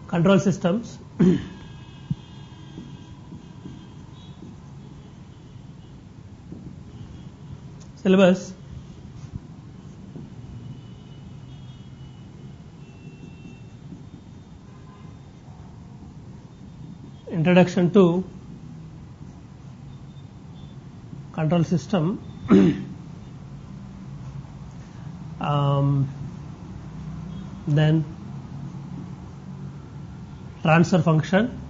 control systems. Syllabus. Introduction to control system. Then transfer function,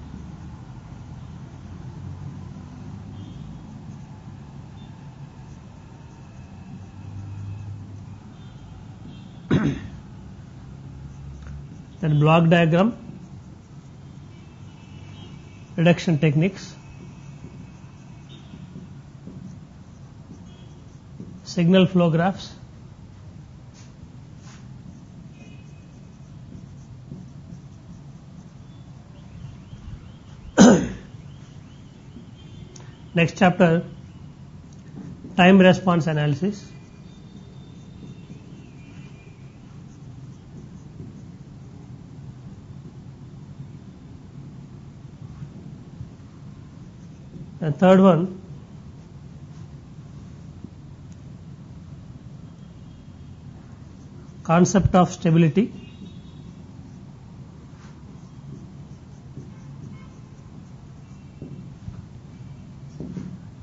then block diagram, reduction techniques, signal flow graphs, next chapter, time response analysis, and third one, concept of stability,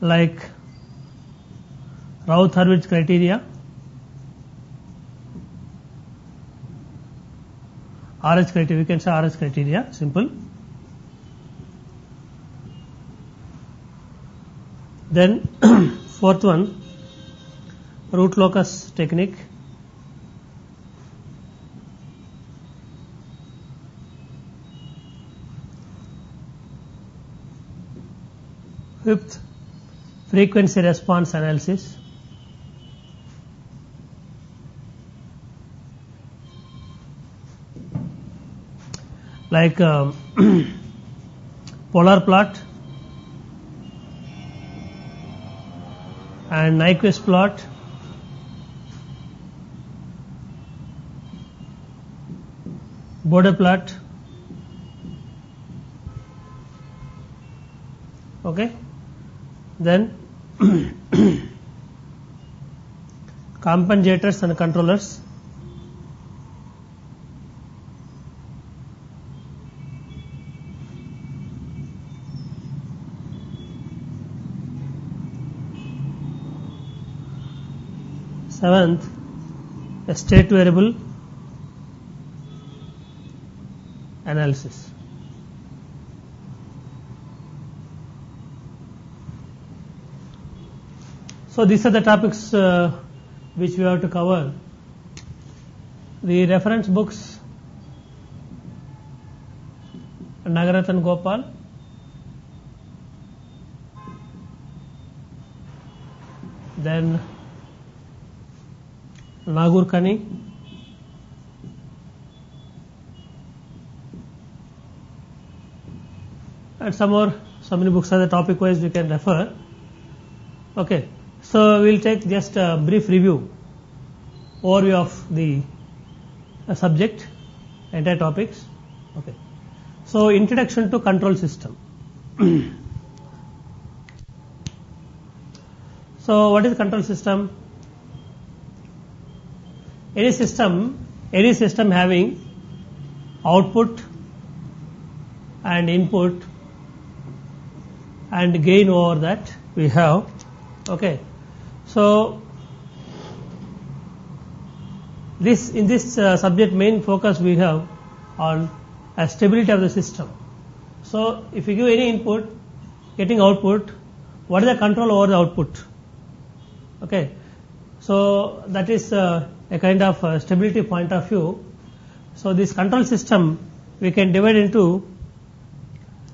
like Routh-Hurwitz criteria, RH criteria, we can say RH criteria, simple. Then fourth one, root locus technique, fifth, frequency response analysis, like polar plot and Nyquist plot, Bode plot, okay. Then compensators and controllers, seventh, a state variable analysis. So these are the topics which we have to cover. The reference books, Nagaratan Gopal, then Nagur Kani, and some many books are the topic wise we can refer. Okay. So we'll take just a brief review, overview of the subject, entire topics. Okay. So introduction to control system. So what is control system? Any system having output and input and gain over that we have. Okay. So in this subject main focus we have on stability of the system. So if you give any input, getting output, what is the control over the output? Okay. So that is a kind of stability point of view. So this control system we can divide into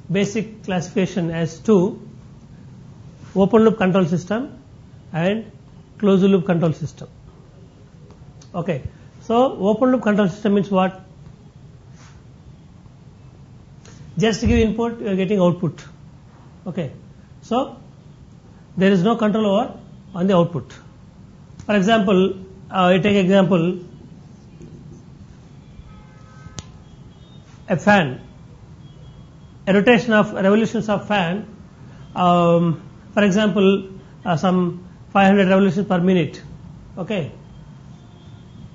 basic classification as two: open loop control system and closed loop control system. Okay. So open loop control system means what? Just give input, you are getting output. Okay. So there is no control over on the output. For example, I take example, a fan a rotation of revolutions of fan, for example, some 500 revolutions per minute. Okay,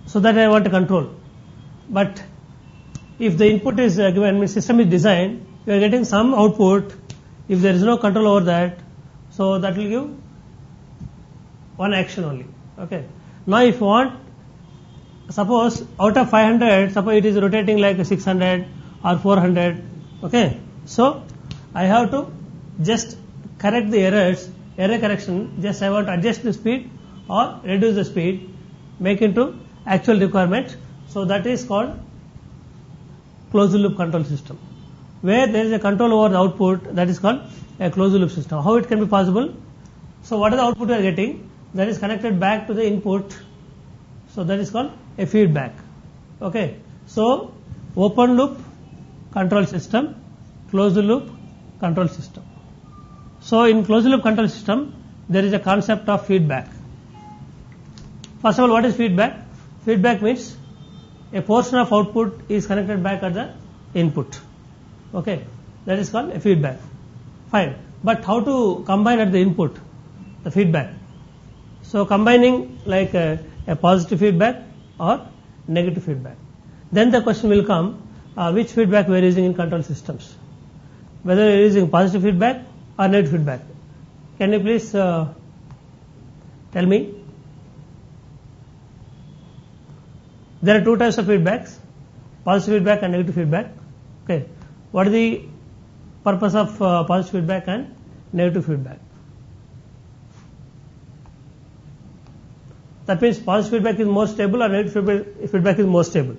so that I want to control. But if the input is given, means system is designed, you are getting some output. If there is no control over that, so that will give one action only. Okay. Now if you want, suppose out of 500, suppose it is rotating like 600 or 400. Okay. So I have to just correct the errors, error correction. Just I want to adjust the speed or reduce the speed, make into actual requirement. So that is called closed loop control system. Where there is a control over the output, that is called a closed loop system. How it can be possible? So what is the output we are getting? That is connected back to the input. So that is called a feedback. Okay. So open loop control system, closed loop control system. So in closed loop control system, there is a concept of feedback. First of all, what is feedback? Feedback means a portion of output is connected back at the input. Okay, that is called a feedback. Fine. But how to combine at the input, the feedback? So combining like a positive feedback or negative feedback. Then the question will come, which feedback we are using in control systems? Whether we are using positive feedback or negative feedback. Can you please tell me? There are two types of feedbacks, positive feedback and negative feedback. Okay. What is the purpose of positive feedback and negative feedback? That means positive feedback is more stable or negative feedback is more stable.